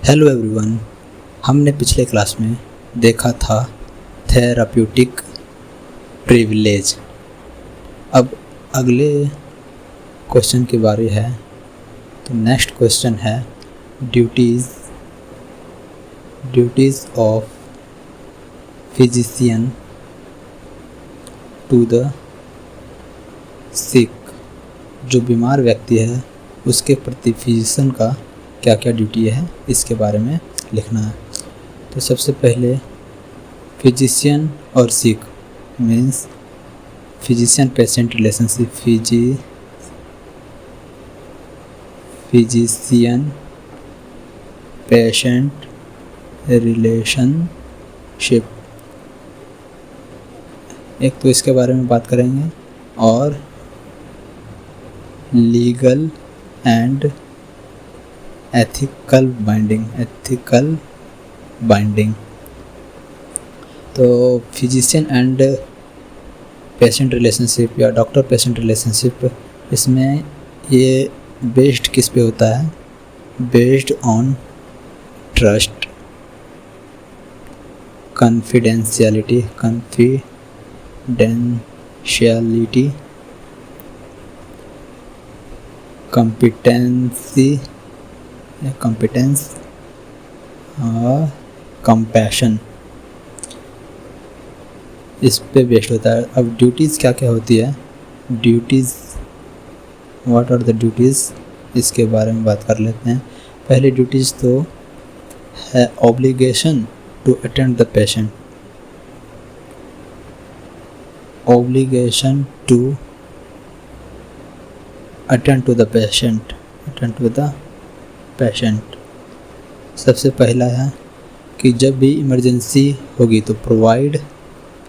Hello everyone. हमने पिछले class में देखा था थेराप्यूटिक प्रिविलेज। अब अगले क्वेश्चन की बारी है। तो नेक्स्ट क्वेश्चन है duties of physician to the sick. जो बीमार व्यक्ति है उसके प्रति फिजिशियन का क्या क्या ड्यूटी है, इसके बारे में लिखना है। तो सबसे पहले फिजिशियन और sick means physician patient relationship. Physician patient relationship, एक तो इसके बारे में बात करेंगे, और लीगल एंड एथिकल बाइंडिंग। तो फिजिशियन एंड पेशेंट रिलेशनशिप या डॉक्टर पेशेंट रिलेशनशिप, इसमें ये बेस्ड किस पे होता है? Based on trust, confidentiality, competence और कंपैशन, इस पे बेस्ड होता है। अब ड्यूटीज़ क्या क्या होती है? व्हाट आर द ड्यूटीज़, इसके बारे में बात कर लेते हैं। पहले ड्यूटीज़ तो है obligation to attend the patient, obligation to attend to the patient. सबसे पहला है कि जब भी इमरजेंसी होगी तो provide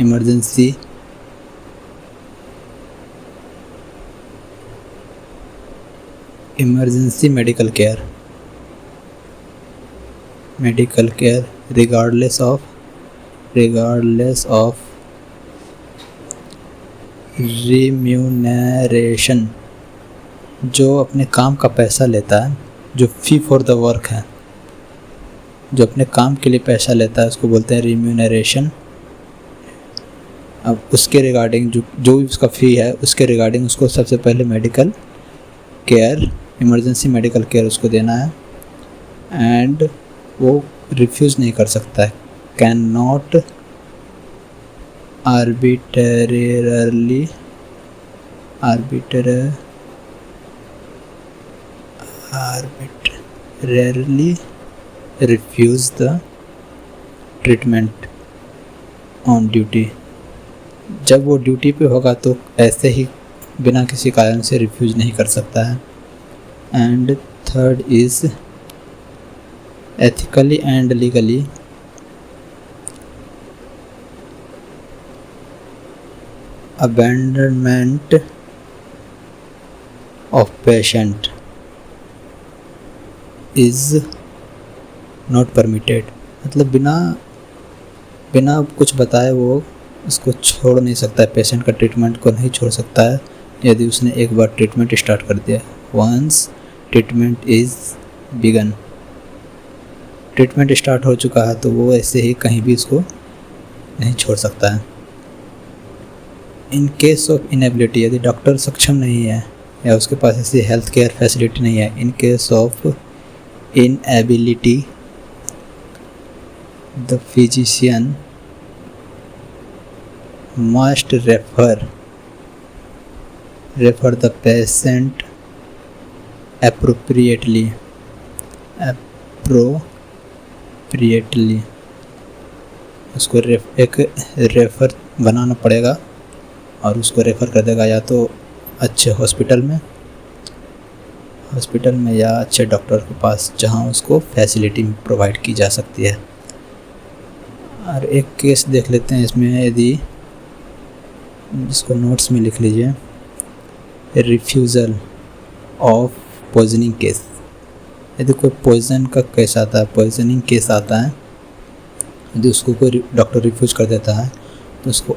emergency medical care regardless of remuneration. जो अपने काम का पैसा लेता है, जो फी फॉर द वर्क है, जो अपने काम के लिए पैसा लेता है, उसको बोलते हैं रिम्यूनरेशन। अब उसके रिगार्डिंग जो भी उसका फ़ी है, उसके रिगार्डिंग उसको सबसे पहले medical care, emergency medical care उसको देना है, एंड वो रिफ्यूज़ नहीं कर सकता है। Can not arbitrarily refuse the treatment on duty. जब वो ड्यूटी पे होगा तो ऐसे ही बिना किसी कारण से रिफ्यूज़ नहीं कर सकता है। And third is ethically and legally abandonment of patient is not permitted. मतलब बिना कुछ बताए वो उसको छोड़ नहीं सकता है, पेशेंट का ट्रीटमेंट को नहीं छोड़ सकता है यदि उसने एक बार ट्रीटमेंट स्टार्ट कर दिया। Once treatment is begun, treatment start हो चुका है तो वो ऐसे ही कहीं भी उसको नहीं छोड़ सकता है। इन केस ऑफ इनएबिलिटी, यदि डॉक्टर सक्षम नहीं है या उसके पास ऐसी हेल्थ केयर फैसिलिटी नहीं है, in case of inability the physician must refer the patient appropriately। उसको एक रेफ़र बनाना पड़ेगा और उसको रेफ़र कर देगा या तो अच्छे हॉस्पिटल में या अच्छे डॉक्टर के पास, जहां उसको फैसिलिटी प्रोवाइड की जा सकती है। और एक केस देख लेते हैं इसमें, यदि जिसको नोट्स में लिख लीजिए, रिफ्यूज़ल ऑफ पॉइजनिंग केस। यदि कोई पॉइजन का केस आता है, पॉइजनिंग केस आता है, यदि उसको कोई डॉक्टर रिफ्यूज कर देता है तो उसको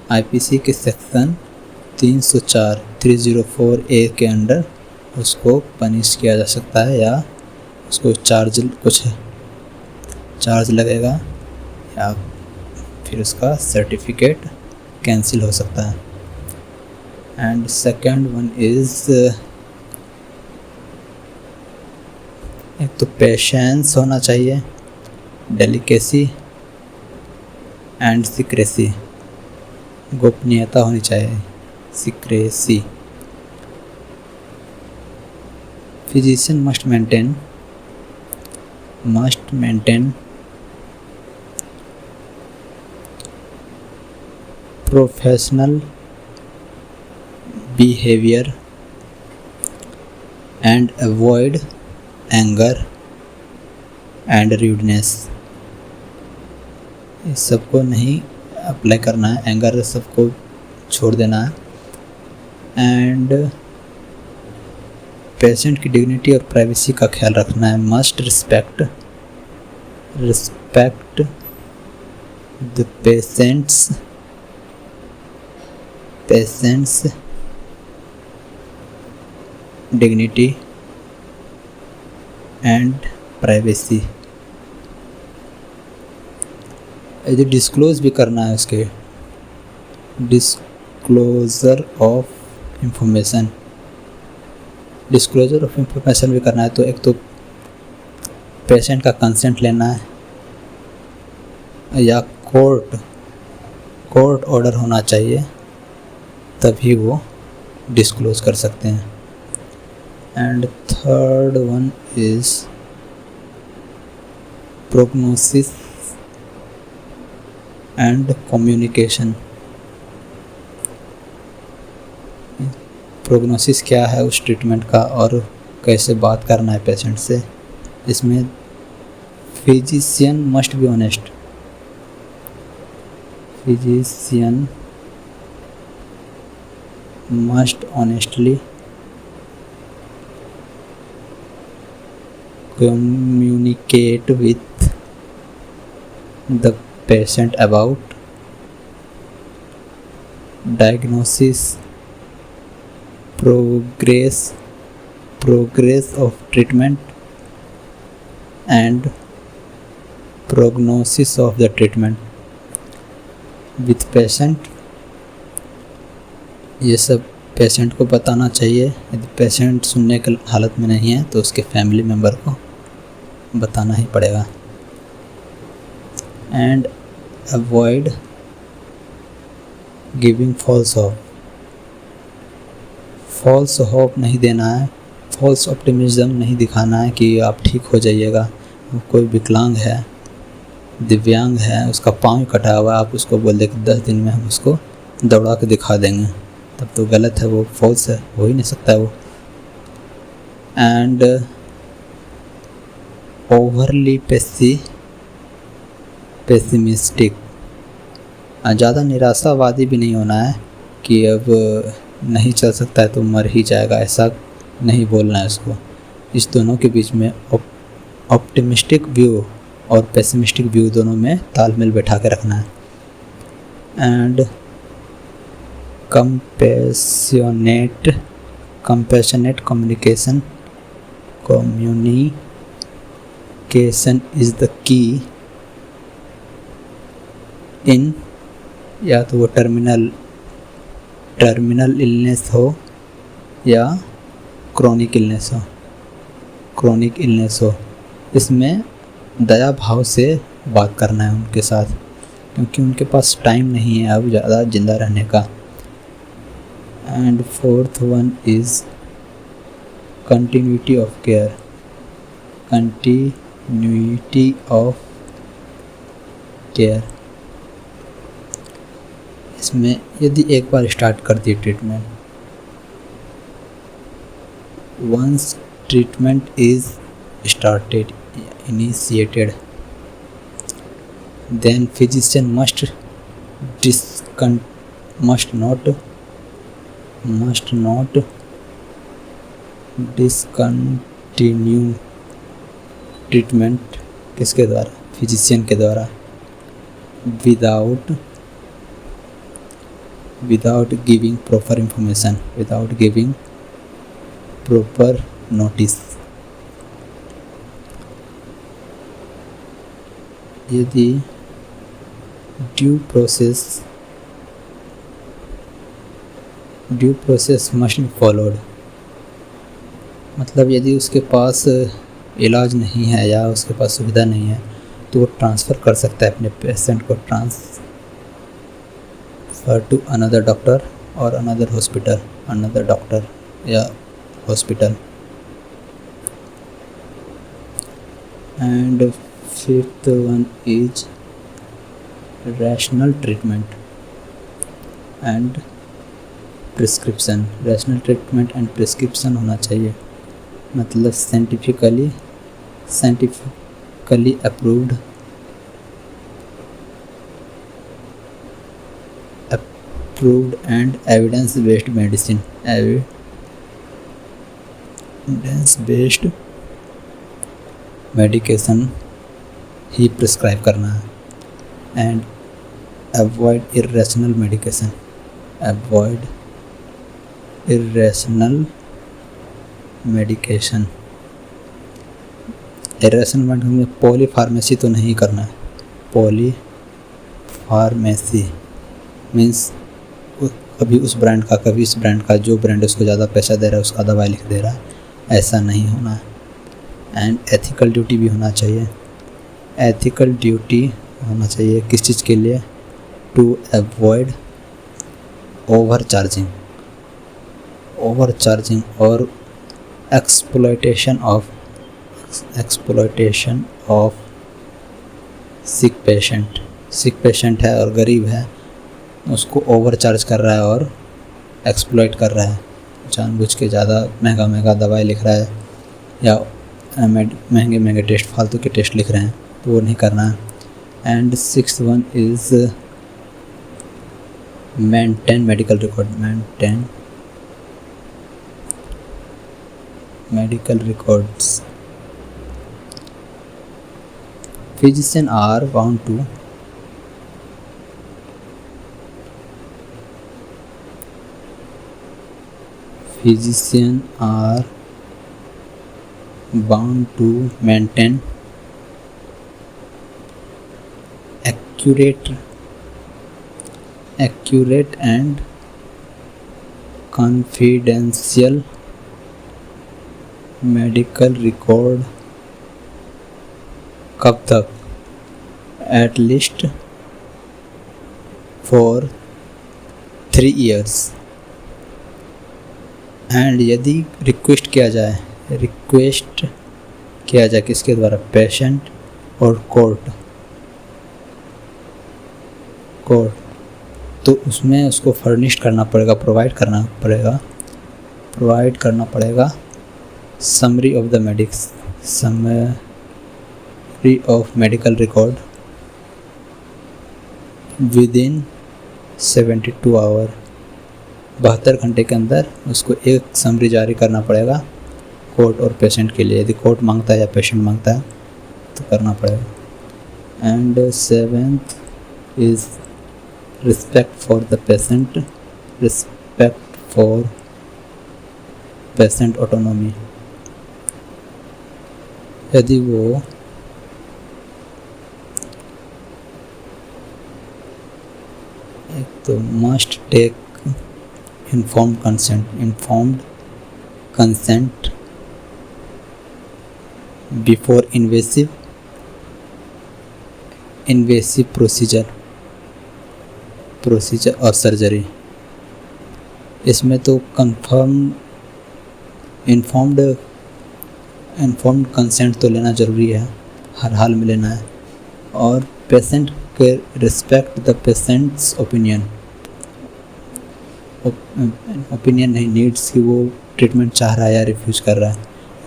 आईपीसी के सेक्शन 304 304A के अंडर उसको पनिश किया जा सकता है, या उसको कुछ चार्ज लगेगा, या फिर उसका सर्टिफिकेट कैंसिल हो सकता है। एंड सेकंड वन इज़, एक तो पेशेंस होना चाहिए, डेलिकेसी एंड सीक्रेसी, गोपनीयता होनी चाहिए, secrecy. Physician must maintain professional behaviour and avoid anger and rudeness. इस सबको नहीं अप्लाई करना है, एंगर सबको छोड़ देना है। एंड पेशेंट की डिग्निटी और प्राइवेसी का ख्याल रखना है। Must respect the patients dignity and privacy. यदि डिस्क्लोज भी करना है, उसके डिस्क्लोजर ऑफ इंफॉर्मेशन भी करना है, तो एक तो पेशेंट का कंसेंट लेना है, या कोर्ट ऑर्डर होना चाहिए, तभी वो डिस्क्लोज कर सकते हैं। And third one is prognosis and communication. Prognosis क्या है उस ट्रीटमेंट का, और कैसे बात करना है पेशेंट से। इसमें physician must be honest, physician must honestly communicate with the patient about diagnosis, progress of treatment and prognosis of the treatment with patient। ये सब पेशेंट को बताना चाहिए। यदि पेशेंट सुनने की हालत में नहीं है तो उसके फैमिली मेम्बर को बताना ही पड़ेगा। And avoid giving false hope नहीं देना है, फॉल्स ऑप्टिमिज्म नहीं दिखाना है कि आप ठीक हो जाइएगा। कोई विकलांग है, दिव्यांग है, उसका पाँव कटा हुआ है, आप उसको बोल दे कि 10 दिन में हम उसको दौड़ा के दिखा देंगे, तब तो गलत है, वो फॉल्स है, हो ही नहीं सकता है वो। एंड ओवरली पेसिमिस्टिक, ज़्यादा निराशावादी भी नहीं होना है कि अब नहीं चल सकता है तो मर ही जाएगा, ऐसा नहीं बोलना है उसको। इस दोनों के बीच में ऑप्टिमिस्टिक व्यू और पेसिमिस्टिक व्यू दोनों में तालमेल बैठा के रखना है। And compassionate communication is the key in, या तो वो टर्मिनल इलनेस हो या क्रोनिक इलनेस हो। इसमें दया भाव से बात करना है उनके साथ, क्योंकि उनके पास टाइम नहीं है अब ज़्यादा ज़िंदा रहने का। And fourth one is continuity of care. इसमें यदि एक बार स्टार्ट कर दिए treatment, once treatment is initiated, then physician must not discontinue treatment किसके द्वारा, फिजिशियन के द्वारा, without giving proper information, without giving proper notice. यदि due process must be followed, मतलब यदि उसके पास इलाज नहीं है या उसके पास सुविधा नहीं है तो वो ट्रांसफ़र कर सकता है अपने पेशेंट को, ट्रांसफ़र टू अनदर डॉक्टर और अनदर हॉस्पिटल, अनदर डॉक्टर या hospital. And fifth one is rational treatment and prescription. Rational treatment and prescription होना चाहिए, मतलब scientifically approved and evidence based medicine, evidence based medication he prescribe करना है. And avoid irrational medication, avoid irrational medication. Irrational medication polypharmacy तो नहीं करना है. Polypharmacy means कभी उस ब्रांड का कभी इस ब्रांड का, जो ब्रांड उसको ज़्यादा पैसा दे रहा है उसका दवाई लिख दे रहा है, ऐसा नहीं होना है. एंड एथिकल ड्यूटी भी होना चाहिए. एथिकल ड्यूटी होना चाहिए किस चीज़ के लिए? टू अवॉइड ओवरचार्जिंग और एक्सप्लॉयटेशन ऑफ सिक पेशेंट है और गरीब है, उसको ओवरचार्ज कर रहा है और एक्सप्लॉयट कर रहा है, जानबूझ के ज़्यादा महंगा दवाई लिख रहा है या महंगे टेस्ट, फालतू के टेस्ट लिख रहे हैं, तो वो नहीं करना है. And sixth one is maintain medical records. Physicians are bound to maintain accurate and confidential medical record. कब तक? At least for 3 years. And यदि रिक्वेस्ट किया जाए किसके द्वारा? पेशेंट और कोर्ट, तो उसमें उसको फर्निश करना पड़ेगा, प्रोवाइड करना पड़ेगा summary of medical record within 72 hour. 72 घंटे के अंदर उसको एक समरी जारी करना पड़ेगा कोर्ट और पेशेंट के लिए, यदि कोर्ट मांगता है या पेशेंट मांगता है तो करना पड़ेगा. And 7th is respect for patient autonomy. यदि वो एक तो must take informed consent before invasive procedure और सर्जरी. इसमें तो इन्फॉर्म्ड कंसेंट तो लेना ज़रूरी है, हर हाल में लेना है. और पेशेंट के रिस्पेक्ट द पेशेंट्स ओपिनियन नहीं, नीड्स की वो ट्रीटमेंट चाह रहा है या रिफ्यूज़ कर रहा है.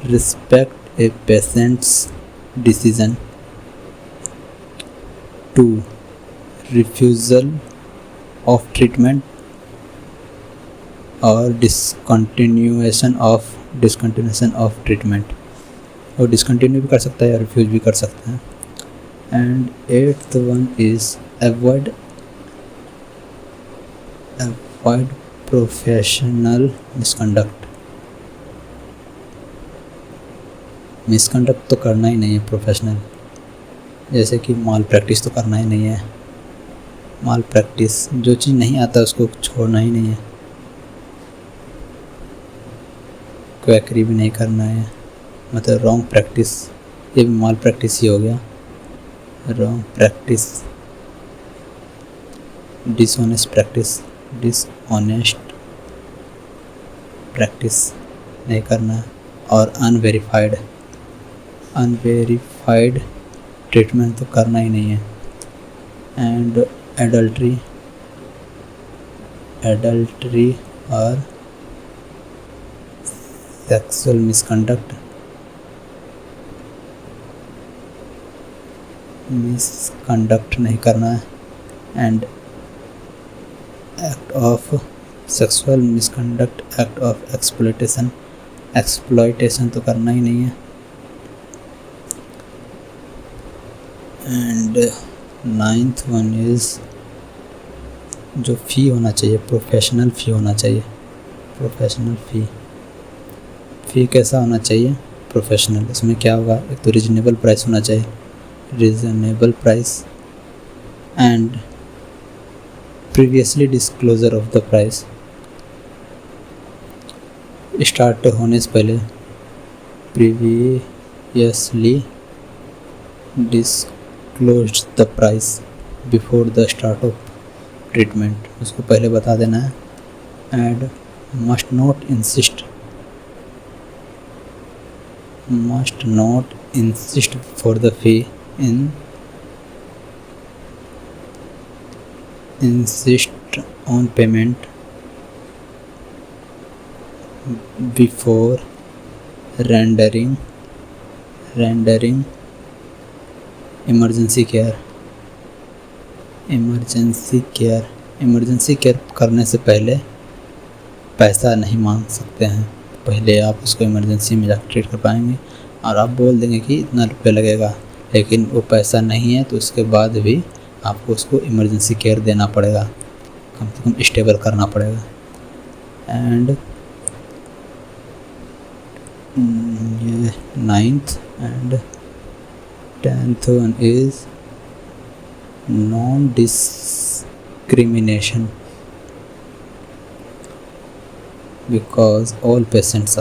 Respect a patient's decision to refusal of treatment और डिसकंटिन्यूएशन ऑफ ट्रीटमेंट. और डिसकंटिन्यू भी कर सकता है या रिफ्यूज़ भी कर सकता है. And 8th one is avoid avoid professional misconduct तो करना ही नहीं है प्रोफेशनल, जैसे कि माल प्रैक्टिस तो करना ही नहीं है। माल प्रैक्टिस, जो चीज़ नहीं आता उसको छोड़ना ही नहीं है। क्वैकरी भी नहीं करना है, मतलब रॉन्ग प्रैक्टिस, ये भी माल प्रैक्टिस ही हो गया। रॉन्ग प्रैक्टिस, डिसऑनेस्ट प्रैक्टिस नहीं करना है। और अनवेरीफाइड ट्रीटमेंट तो करना ही नहीं है। एंड एडल्ट्री और सेक्सुअल मिसकंडक्ट नहीं करना है। And act of sexual misconduct, act of exploitation तो करना ही नहीं है। एंड 9th वन इज़ जो फ़ी होना चाहिए, प्रोफेशनल फ़ी होना चाहिए। प्रोफेशनल फ़ी कैसा होना चाहिए प्रोफेशनल? इसमें क्या होगा, एक तो रीजनेबल प्राइस होना चाहिए, reasonable price and previously disclosure of the price. Start होने से पहले previously disclose the price before the start of treatment, उसको पहले बता देना है। And must not insist for the fee insist on payment before rendering emergency care करने से पहले पैसा नहीं मांग सकते हैं। पहले आप उसको इमरजेंसी में जाकर ट्रीट कर पाएंगे और आप बोल देंगे कि इतना रुपये लगेगा, लेकिन वो पैसा नहीं है तो उसके बाद भी आपको उसको इमरजेंसी केयर देना पड़ेगा, कम से कम स्टेबल करना पड़ेगा। एंड ये 9th and 10th one is non discrimination, because all patients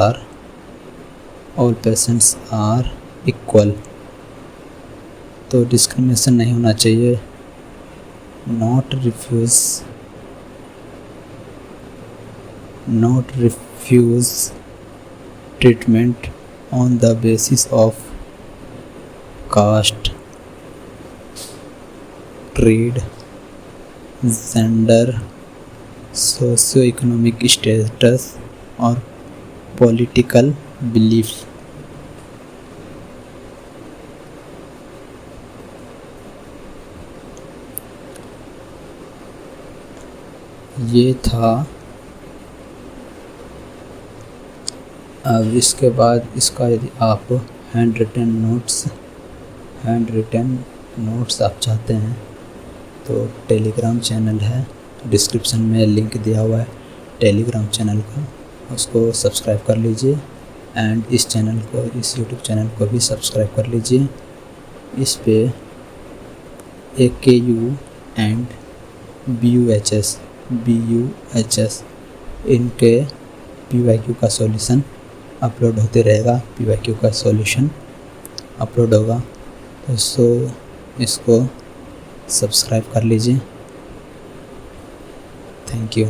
are equal, तो डिस्क्रिमिनेशन नहीं होना चाहिए। not refuse treatment on the basis of caste, creed, gender, socio-economic status और political belief। ये था। अब इसके बाद इसका यदि आप हैंड रिटन नोट्स आप चाहते हैं तो टेलीग्राम चैनल है, डिस्क्रिप्शन में लिंक दिया हुआ है टेलीग्राम चैनल का, उसको सब्सक्राइब कर लीजिए। एंड इस यूट्यूब चैनल को भी सब्सक्राइब कर लीजिए। इस पे AKU एंड BUHS इनके PYQ का सॉल्यूशन अपलोड होते रहेगा। PYQ का सॉल्यूशन अपलोड होगा, तो इसको सब्सक्राइब कर लीजिए। Thank you.